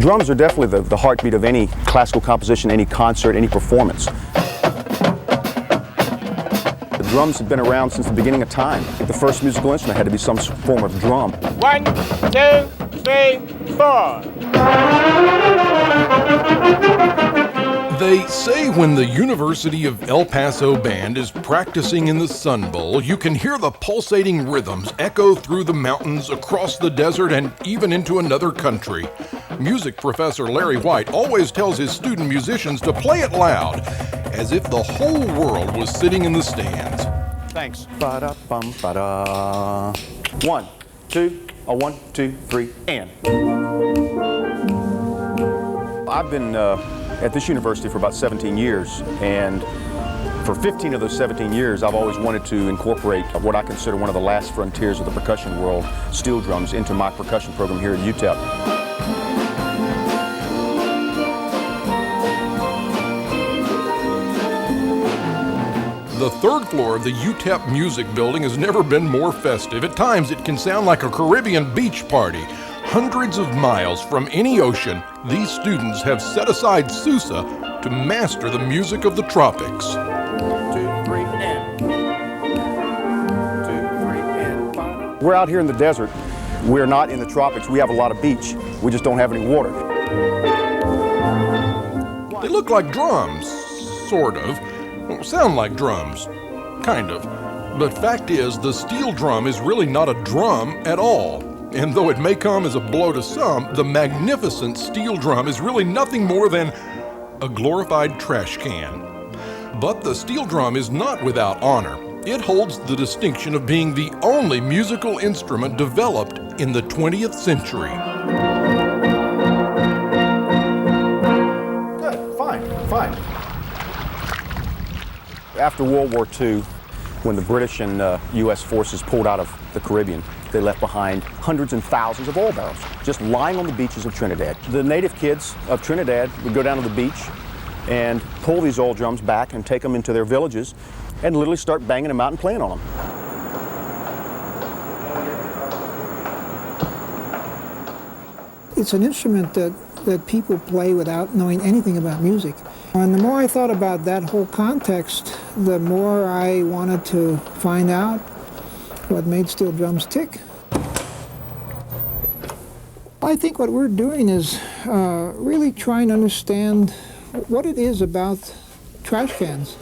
Drums are definitely the heartbeat of any classical composition, any concert, any performance. The drums have been around since the beginning of time. The first musical instrument had to be some form of drum. 1, 2, 3, 4. They say when the University of El Paso band is practicing in the Sun Bowl, you can hear the pulsating rhythms echo through the mountains, across the desert, and even into another country. Music professor Larry White always tells his student musicians to play it loud, as if the whole world was sitting in the stands. Thanks. Ba-da-bum, ba-da. 1, 2, 1, 2, 3, and. I've been at this university for about 17 years, and for 15 of those 17 years, I've always wanted to incorporate what I consider one of the last frontiers of the percussion world, steel drums, into my percussion program here at UTEP. The third floor of the UTEP Music Building has never been more festive. At times, it can sound like a Caribbean beach party. Hundreds of miles from any ocean, these students have set aside Sousa to master the music of the tropics. 2, 3, and. 2, 3, and. We're out here in the desert. We're not in the tropics. We have a lot of beach. We just don't have any water. They look like drums, sort of. Sound like drums, kind of. But fact is, the steel drum is really not a drum at all. And though it may come as a blow to some, the magnificent steel drum is really nothing more than a glorified trash can. But the steel drum is not without honor. It holds the distinction of being the only musical instrument developed in the 20th century. Good, fine. After World War II, when the British and U.S. forces pulled out of the Caribbean, they left behind hundreds and thousands of oil barrels just lying on the beaches of Trinidad. The native kids of Trinidad would go down to the beach and pull these oil drums back and take them into their villages and literally start banging them out and playing on them. It's an instrument that people play without knowing anything about music. And the more I thought about that whole context, the more I wanted to find out what made steel drums tick. I think what we're doing is really trying to understand what it is about trash cans.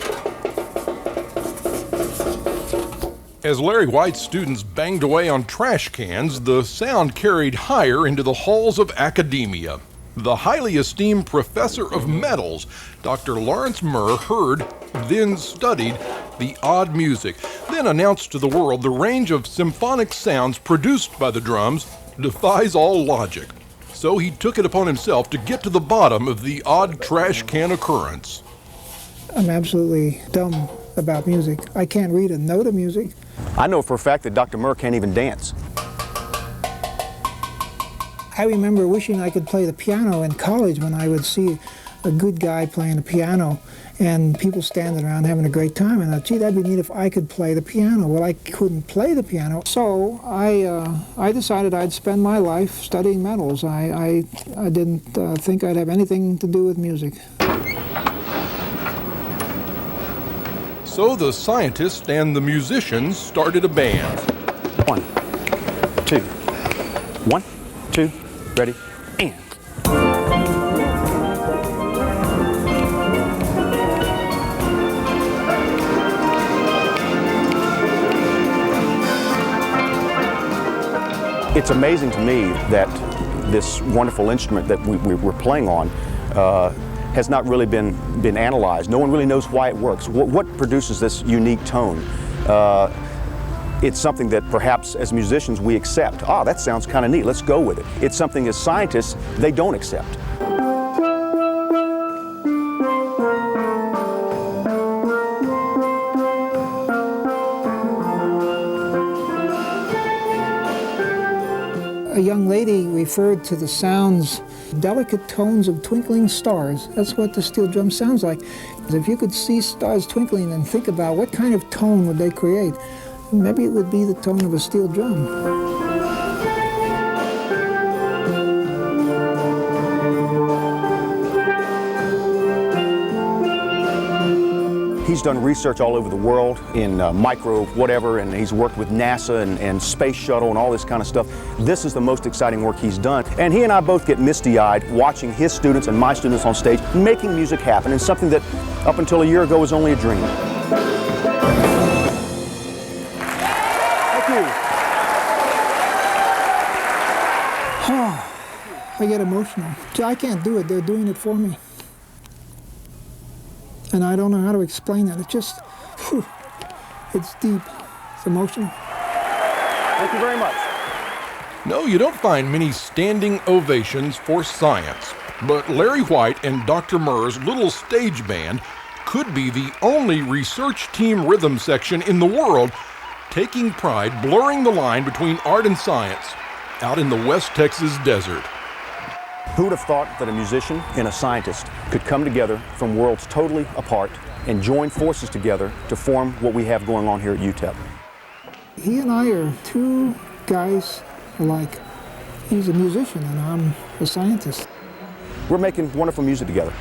As Larry White's students banged away on trash cans, the sound carried higher into the halls of academia. The highly esteemed professor of metals, Dr. Lawrence Murr, heard, then studied the odd music, then announced to the world the range of symphonic sounds produced by the drums defies all logic. So he took it upon himself to get to the bottom of the odd trash can occurrence. I'm absolutely dumb about music. I can't read a note of music. I know for a fact that Dr. Murr can't even dance. I remember wishing I could play the piano in college when I would see a good guy playing the piano and people standing around having a great time, and I thought, gee, that'd be neat if I could play the piano. Well, I couldn't play the piano, so I decided I'd spend my life studying metals. I didn't think I'd have anything to do with music. So the scientists and the musicians started a band. 1, 2, 1, 2, ready, and. It's amazing to me that this wonderful instrument that we're playing on has not really been analyzed. No one really knows why it works. What produces this unique tone? It's something that perhaps as musicians we accept. That sounds kind of neat, let's go with it. It's something as scientists they don't accept. A young lady referred to the sounds, delicate tones of twinkling stars. That's what the steel drum sounds like. If you could see stars twinkling and think about what kind of tone would they create, maybe it would be the tone of a steel drum. He's done research all over the world in micro whatever, and he's worked with NASA and Space Shuttle and all this kind of stuff. This is the most exciting work he's done. And he and I both get misty-eyed watching his students and my students on stage making music happen, and something that up until a year ago was only a dream. Thank you. I get emotional. I can't do it. They're doing it for me. And I don't know how to explain that. It's just, whew, it's deep. It's emotional. Thank you very much. No, you don't find many standing ovations for science. But Larry White and Dr. Murr's little stage band could be the only research team rhythm section in the world taking pride blurring the line between art and science out in the West Texas desert. Who would have thought that a musician and a scientist could come together from worlds totally apart and join forces together to form what we have going on here at UTEP? He and I are two guys alike. He's a musician and I'm a scientist. We're making wonderful music together.